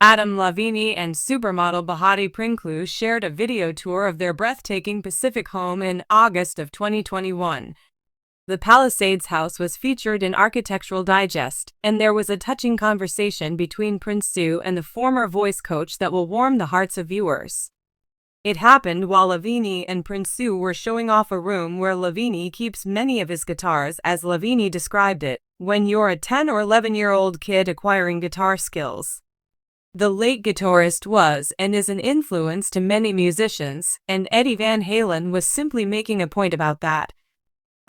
Adam Levine and supermodel Behati Prinsloo shared a video tour of their breathtaking Pacific home in August of 2021. The Palisades house was featured in Architectural Digest, and there was a touching conversation between Prinsloo and the former voice coach that will warm the hearts of viewers. It happened while Levine and Prinsloo were showing off a room where Levine keeps many of his guitars, as Levine described it, when you're a 10 or 11-year-old kid acquiring guitar skills. The late guitarist was and is an influence to many musicians, and Eddie Van Halen was simply making a point about that.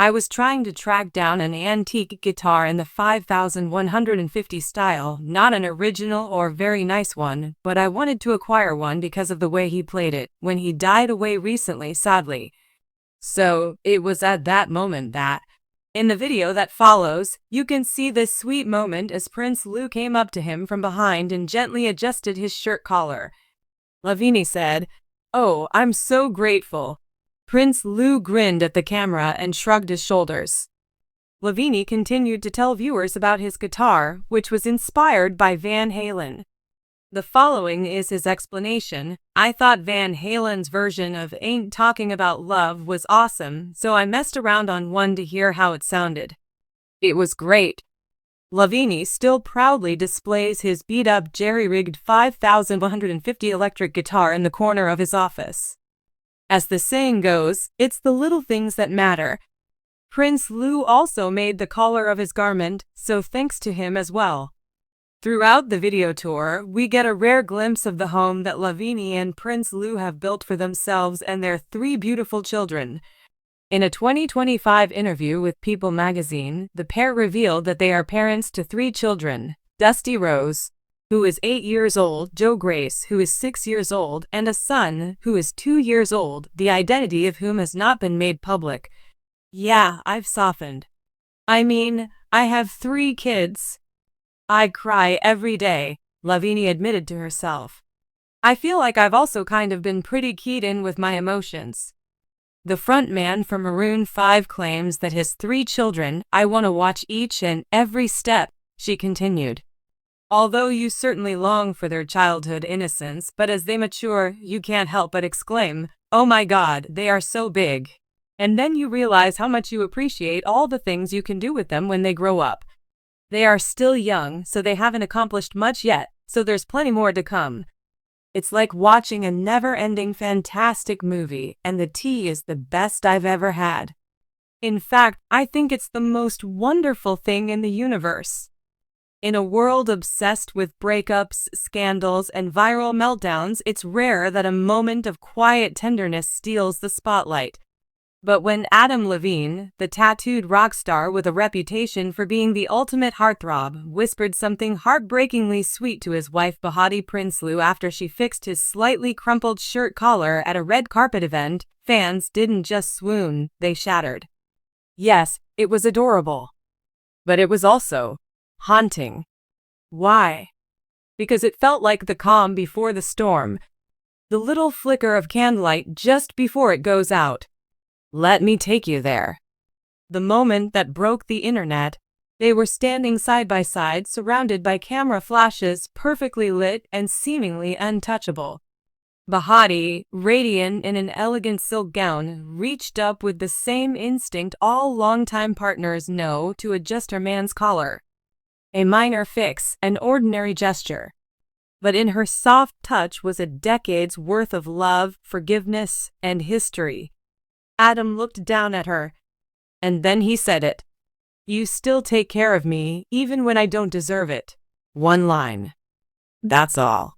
I was trying to track down an antique guitar in the 5150 style, not an original or very nice one, but I wanted to acquire one because of the way he played it, when he died away recently, sadly. So, it was at that moment that, in the video that follows, you can see this sweet moment as Prinsloo came up to him from behind and gently adjusted his shirt collar. Levine said, "Oh, I'm so grateful." Prinsloo grinned at the camera and shrugged his shoulders. Levine continued to tell viewers about his guitar, which was inspired by Van Halen. The following is his explanation. "I thought Van Halen's version of Ain't Talking About Love was awesome, so I messed around on one to hear how it sounded. It was great." Levine still proudly displays his beat-up jerry-rigged 5150 electric guitar in the corner of his office. As the saying goes, it's the little things that matter. Prinsloo also made the collar of his garment, so thanks to him as well. Throughout the video tour, we get a rare glimpse of the home that Levine and Prinsloo have built for themselves and their 3 beautiful children. In a 2025 interview with People magazine, the pair revealed that they are parents to 3 children: Dusty Rose, who is 8 years old, Joe Grace, who is 6 years old, and a son, who is 2 years old, the identity of whom has not been made public. "Yeah, I've softened. I mean, I have 3 kids. I cry every day," Levine admitted to herself. "I feel like I've also kind of been pretty keyed in with my emotions." The frontman for Maroon 5 claims that his 3 children, "I want to watch each and every step," she continued. "Although you certainly long for their childhood innocence, but as they mature, you can't help but exclaim, 'Oh my God, they are so big.' And then you realize how much you appreciate all the things you can do with them when they grow up. They are still young, so they haven't accomplished much yet, so there's plenty more to come. It's like watching a never-ending fantastic movie, and the tea is the best I've ever had. In fact, I think it's the most wonderful thing in the universe." In a world obsessed with breakups, scandals, and viral meltdowns, it's rare that a moment of quiet tenderness steals the spotlight. But when Adam Levine, the tattooed rock star with a reputation for being the ultimate heartthrob, whispered something heartbreakingly sweet to his wife Behati Prinsloo after she fixed his slightly crumpled shirt collar at a red carpet event, fans didn't just swoon, they shattered. Yes, it was adorable. But it was also haunting. Why? Because it felt like the calm before the storm. The little flicker of candlelight just before it goes out. Let me take you there. The moment that broke the internet. They were standing side by side, surrounded by camera flashes, perfectly lit and seemingly untouchable. Behati, radiant in an elegant silk gown, reached up with the same instinct all longtime partners know to adjust her man's collar. A minor fix, an ordinary gesture. But in her soft touch was a decade's worth of love, forgiveness, and history. Adam looked down at her. And then he said it. "You still take care of me, even when I don't deserve it." One line. That's all.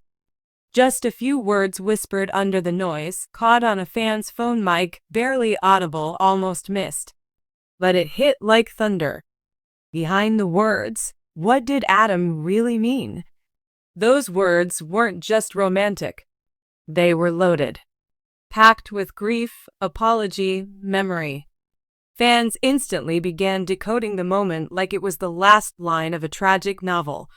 Just a few words whispered under the noise, caught on a fan's phone mic, barely audible, almost missed. But it hit like thunder. Behind the words, what did Adam really mean? Those words weren't just romantic. They were loaded. Packed with grief, apology, memory. Fans instantly began decoding the moment like it was the last line of a tragic novel.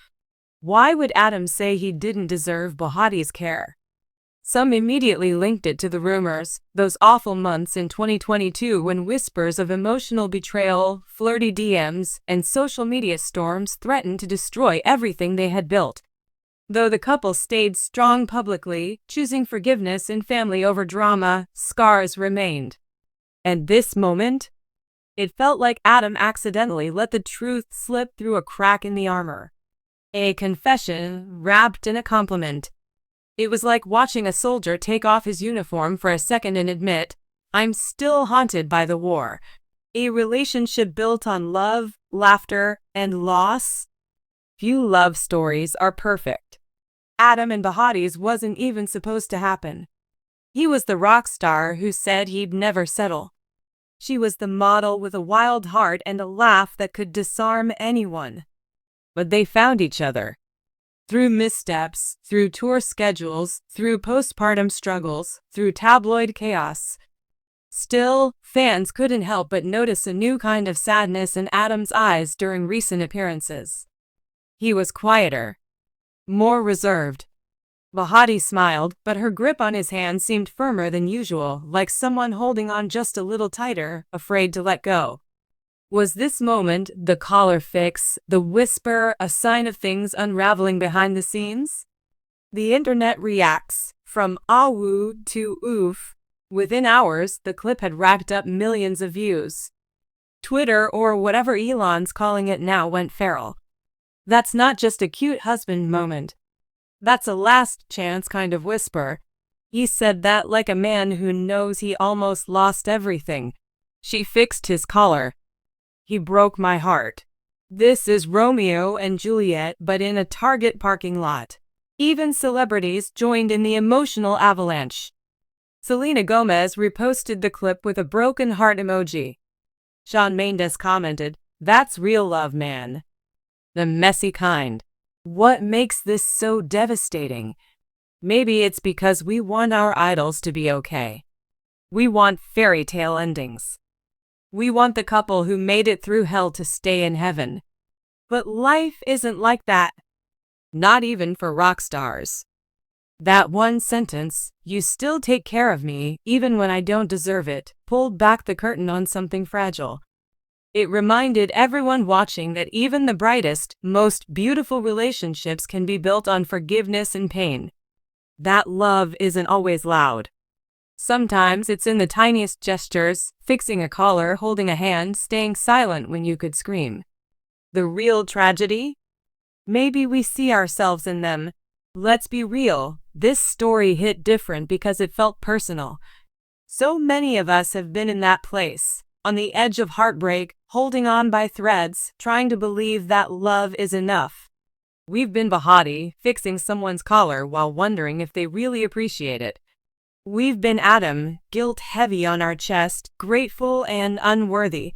Why would Adam say he didn't deserve Behati's care? Some immediately linked it to the rumors, those awful months in 2022 when whispers of emotional betrayal, flirty DMs, and social media storms threatened to destroy everything they had built. Though the couple stayed strong publicly, choosing forgiveness in family over drama, scars remained. And this moment? It felt like Adam accidentally let the truth slip through a crack in the armor. A confession wrapped in a compliment. It was like watching a soldier take off his uniform for a second and admit, "I'm still haunted by the war." A relationship built on love, laughter, and loss? Few love stories are perfect. Adam and Behati's wasn't even supposed to happen. He was the rock star who said he'd never settle. She was the model with a wild heart and a laugh that could disarm anyone. But they found each other. Through missteps, through tour schedules, through postpartum struggles, through tabloid chaos. Still, fans couldn't help but notice a new kind of sadness in Adam's eyes during recent appearances. He was quieter, more reserved. Behati smiled, but her grip on his hand seemed firmer than usual, like someone holding on just a little tighter, afraid to let go. Was this moment, the collar fix, the whisper, a sign of things unraveling behind the scenes? The internet reacts, from "awoo" to "oof." Within hours, the clip had racked up millions of views. Twitter, or whatever Elon's calling it now, went feral. That's not just a cute husband moment. That's a last chance kind of whisper. He said that like a man who knows he almost lost everything. She fixed his collar. He broke my heart. This is Romeo and Juliet, but in a Target parking lot. Even celebrities joined in the emotional avalanche. Selena Gomez reposted the clip with a broken heart emoji. Shawn Mendes commented, "That's real love, man. The messy kind." What makes this so devastating? Maybe it's because we want our idols to be okay. We want fairy tale endings. We want the couple who made it through hell to stay in heaven. But life isn't like that. Not even for rock stars. That one sentence, "You still take care of me, even when I don't deserve it," pulled back the curtain on something fragile. It reminded everyone watching that even the brightest, most beautiful relationships can be built on forgiveness and pain. That love isn't always loud. Sometimes it's in the tiniest gestures, fixing a collar, holding a hand, staying silent when you could scream. The real tragedy? Maybe we see ourselves in them. Let's be real, this story hit different because it felt personal. So many of us have been in that place, on the edge of heartbreak, holding on by threads, trying to believe that love is enough. We've been Behati, fixing someone's collar while wondering if they really appreciate it. We've been Adam, guilt heavy on our chest, grateful and unworthy.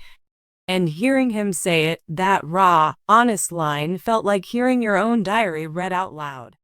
And hearing him say it, that raw, honest line, felt like hearing your own diary read out loud.